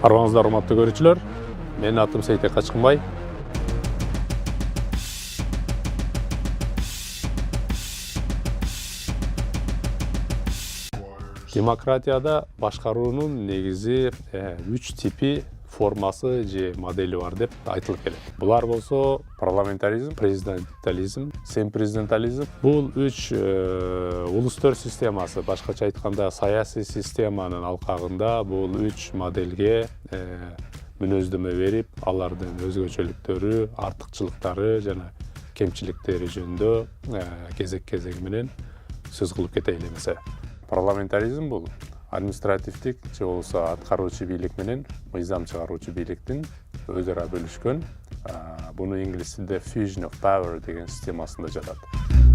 Арбаңыздар, урматтуу көрүүчүлөр. Менин атым Сейтек Качкынбай. Демократияда башкаруунун негизи 3 типи, формасы же модели бар деп айтылып келет. Булар болсо парламентаризм, президентализм, семпрезидентализм. Бул 3 улустөр системасы, башкача айтканда саясий системанын алкагында бул 3 моделге мүнөздөмө берип, алардын өзгөчөлүктөрү, артыкчылыктары жана кемчиликтери жөнүндө кезек-кезеги менен сөз кылып кетели эмесе. Парламентаризм бул административдик же болбосо аткаруучу бийлик менен мыйзам чыгаруучу бийликтин өзара бөлүшкөн, буну инглиз тилинде fusion of power деген системасында жатат.